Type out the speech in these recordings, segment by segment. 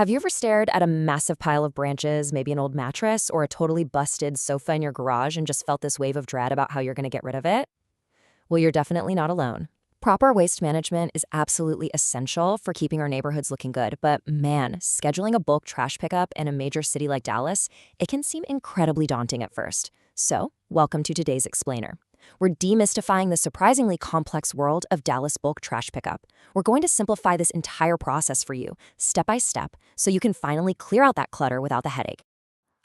Have you ever stared at a massive pile of branches, maybe an old mattress, or a totally busted sofa in your garage and just felt this wave of dread about how you're going to get rid of it? Well, you're definitely not alone. Proper waste management is absolutely essential for keeping our neighborhoods looking good, but man, scheduling a bulk trash pickup in a major city like Dallas, it can seem incredibly daunting at first. So, welcome to today's explainer. We're demystifying the surprisingly complex world of Dallas bulk trash pickup. We're going to simplify this entire process for you, step by step, so you can finally clear out that clutter without the headache.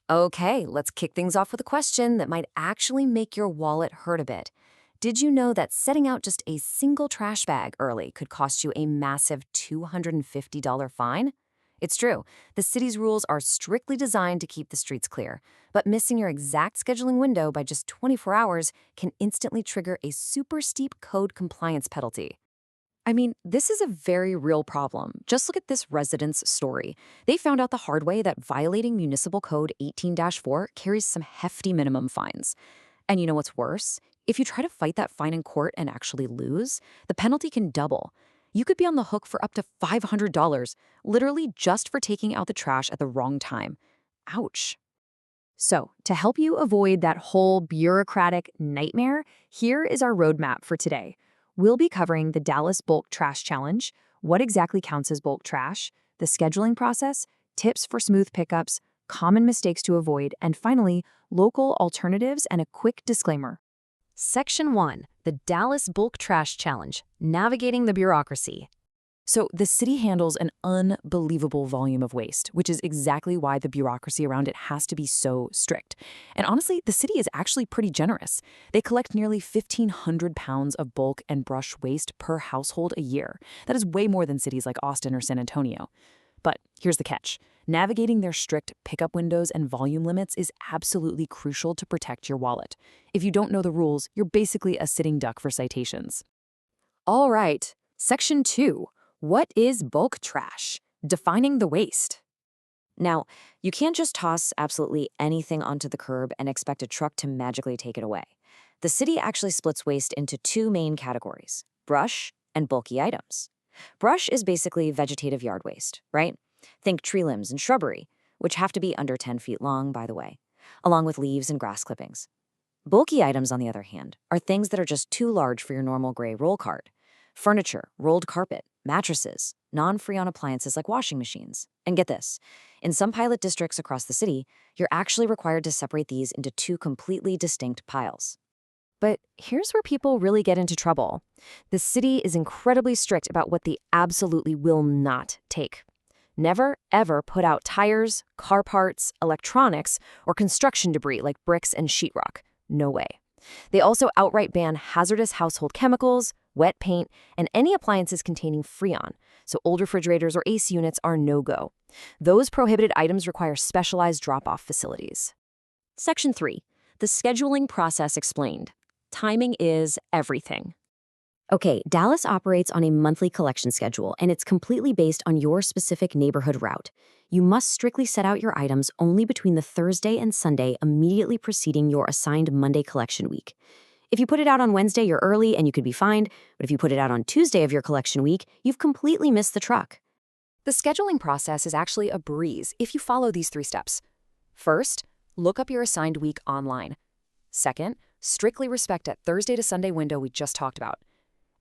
Okay, let's kick things off with a question that might actually make your wallet hurt a bit. Did you know that setting out just a single trash bag early could cost you a massive $250 fine? It's true. The city's rules are strictly designed to keep the streets clear, but missing your exact scheduling window by just 24 hours can instantly trigger a super steep code compliance penalty. I mean, this is a very real problem. Just look at this resident's story. They found out the hard way that violating Municipal Code 18-4 carries some hefty minimum fines. And you know what's worse? If you try to fight that fine in court and actually lose, the penalty can double. You could be on the hook for up to $500, literally just for taking out the trash at the wrong time. Ouch. So, to help you avoid that whole bureaucratic nightmare, here is our roadmap for today. We'll be covering the Dallas Bulk Trash Challenge, what exactly counts as bulk trash, the scheduling process, tips for smooth pickups, common mistakes to avoid, and finally, local alternatives and a quick disclaimer. Section 1, the Dallas Bulk Trash Challenge, navigating the bureaucracy. So the city handles an unbelievable volume of waste, which is exactly why the bureaucracy around it has to be so strict. And honestly, the city is actually pretty generous. They collect nearly 1,500 pounds of bulk and brush waste per household a year. That is way more than cities like Austin or San Antonio. But here's the catch. Navigating their strict pickup windows and volume limits is absolutely crucial to protect your wallet. If you don't know the rules, you're basically a sitting duck for citations. All right, Section 2. What is bulk trash? Defining the waste. Now, you can't just toss absolutely anything onto the curb and expect a truck to magically take it away. The city actually splits waste into two main categories, brush and bulky items. Brush is basically vegetative yard waste, right? Think tree limbs and shrubbery, which have to be under 10 feet long, by the way, along with leaves and grass clippings. Bulky items, on the other hand, are things that are just too large for your normal gray roll cart. Furniture, rolled carpet, mattresses, non-Freon appliances like washing machines. And get this, in some pilot districts across the city, you're actually required to separate these into two completely distinct piles. But here's where people really get into trouble. The city is incredibly strict about what they absolutely will not take. Never, ever put out tires, car parts, electronics, or construction debris like bricks and sheetrock. No way. They also outright ban hazardous household chemicals, wet paint, and any appliances containing Freon, so old refrigerators or AC units are no-go. Those prohibited items require specialized drop-off facilities. Section 3. The scheduling process explained. Timing is everything. Okay, Dallas operates on a monthly collection schedule, and it's completely based on your specific neighborhood route. You must strictly set out your items only between the Thursday and Sunday immediately preceding your assigned Monday collection week. If you put it out on Wednesday, you're early and you could be fined, but if you put it out on Tuesday of your collection week, you've completely missed the truck. The scheduling process is actually a breeze if you follow these 3 steps. First, look up your assigned week online. Second, strictly respect that Thursday to Sunday window we just talked about.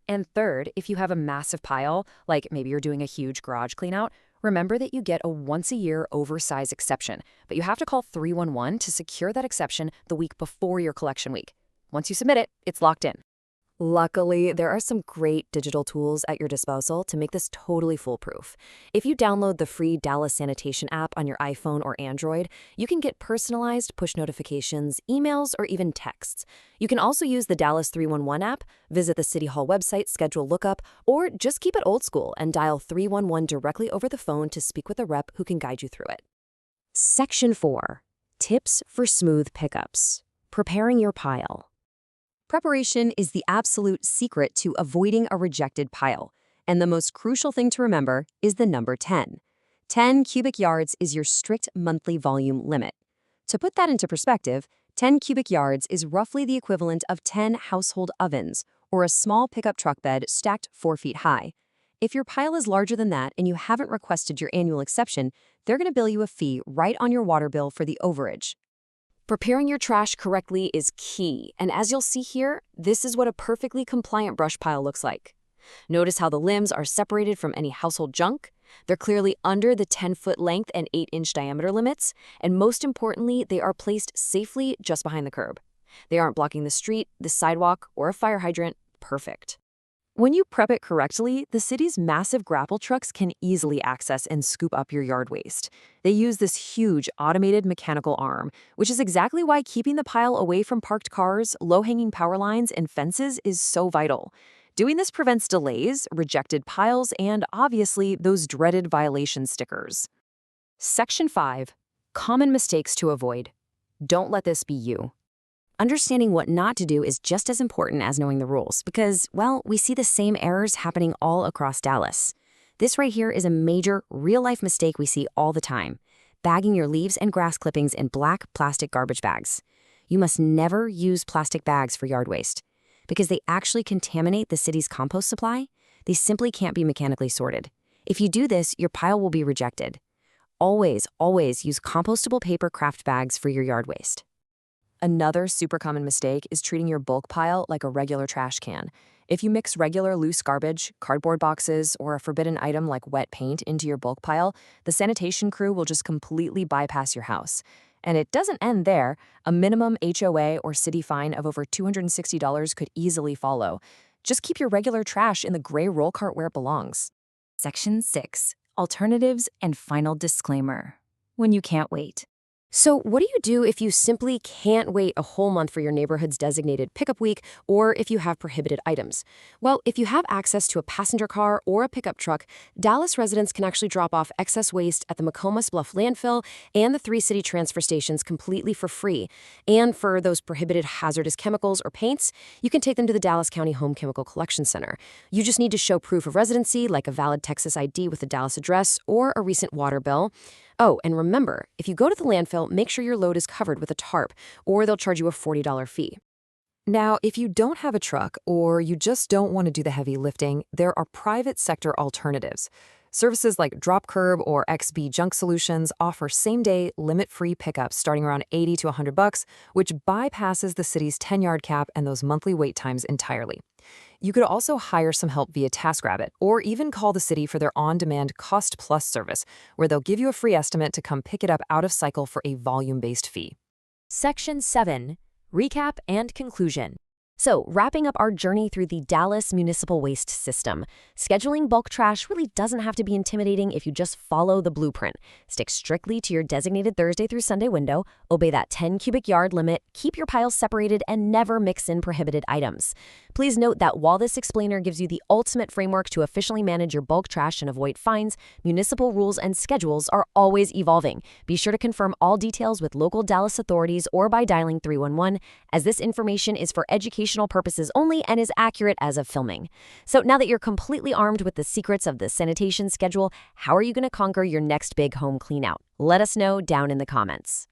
And third, if you have a massive pile, like maybe you're doing a huge garage cleanout, remember that you get a once-a-year oversized exception, but you have to call 311 to secure that exception the week before your collection week. Once you submit it, it's locked in. Luckily, there are some great digital tools at your disposal to make this totally foolproof. If you download the free Dallas Sanitation app on your iPhone or Android, you can get personalized push notifications, emails, or even texts. You can also use the Dallas 311 app, visit the City Hall website, schedule lookup, or just keep it old school and dial 311 directly over the phone to speak with a rep who can guide you through it. Section 4. Tips for smooth pickups. Preparing your pile. Preparation is the absolute secret to avoiding a rejected pile, and the most crucial thing to remember is the number 10. 10 cubic yards is your strict monthly volume limit. To put that into perspective, 10 cubic yards is roughly the equivalent of 10 household ovens, or a small pickup truck bed stacked 4 feet high. If your pile is larger than that and you haven't requested your annual exception, they're going to bill you a fee right on your water bill for the overage. Preparing your trash correctly is key, and as you'll see here, this is what a perfectly compliant brush pile looks like. Notice how the limbs are separated from any household junk. They're clearly under the 10-foot length and 8-inch diameter limits, and most importantly, they are placed safely just behind the curb. They aren't blocking the street, the sidewalk, or a fire hydrant. Perfect. When you prep it correctly, the city's massive grapple trucks can easily access and scoop up your yard waste. They use this huge automated mechanical arm, which is exactly why keeping the pile away from parked cars, low-hanging power lines, and fences is so vital. Doing this prevents delays, rejected piles, and obviously those dreaded violation stickers. Section 5. Common mistakes to avoid. Don't let this be you. Understanding what not to do is just as important as knowing the rules because, well, we see the same errors happening all across Dallas. This right here is a major, real-life mistake we see all the time: bagging your leaves and grass clippings in black plastic garbage bags. You must never use plastic bags for yard waste because they actually contaminate the city's compost supply. They simply can't be mechanically sorted. If you do this, your pile will be rejected. Always, always use compostable paper craft bags for your yard waste. Another super common mistake is treating your bulk pile like a regular trash can. If you mix regular loose garbage, cardboard boxes, or a forbidden item like wet paint into your bulk pile, the sanitation crew will just completely bypass your house. And it doesn't end there. A minimum HOA or city fine of over $260 could easily follow. Just keep your regular trash in the gray roll cart where it belongs. Section 6. Alternatives and final disclaimer. When you can't wait. So what do you do if you simply can't wait a whole month for your neighborhood's designated pickup week, or if you have prohibited items? Well, if you have access to a passenger car or a pickup truck, Dallas residents can actually drop off excess waste at the McComas Bluff landfill and the 3 city transfer stations completely for free. And for those prohibited hazardous chemicals or paints, you can take them to the Dallas County Home Chemical Collection Center. You just need to show proof of residency, like a valid Texas ID with a Dallas address or a recent water bill. Oh, and remember, if you go to the landfill, make sure your load is covered with a tarp, or they'll charge you a $40 fee. Now, if you don't have a truck or you just don't want to do the heavy lifting, there are private sector alternatives. Services like Drop Curb or XB Junk Solutions offer same-day, limit-free pickups starting around $80 to $100, which bypasses the city's 10-yard cap and those monthly wait times entirely. You could also hire some help via TaskRabbit or even call the city for their on-demand Cost Plus service, where they'll give you a free estimate to come pick it up out of cycle for a volume-based fee. Section 7. Recap and conclusion. So, wrapping up our journey through the Dallas municipal waste system, scheduling bulk trash really doesn't have to be intimidating if you just follow the blueprint. Stick strictly to your designated Thursday through Sunday window, obey that 10 cubic yard limit, keep your piles separated, and never mix in prohibited items. Please note that while this explainer gives you the ultimate framework to efficiently manage your bulk trash and avoid fines, municipal rules and schedules are always evolving. Be sure to confirm all details with local Dallas authorities or by dialing 311, as this information is for educational purposes only and is accurate as of filming. So now that you're completely armed with the secrets of the sanitation schedule, how are you going to conquer your next big home cleanout? Let us know down in the comments.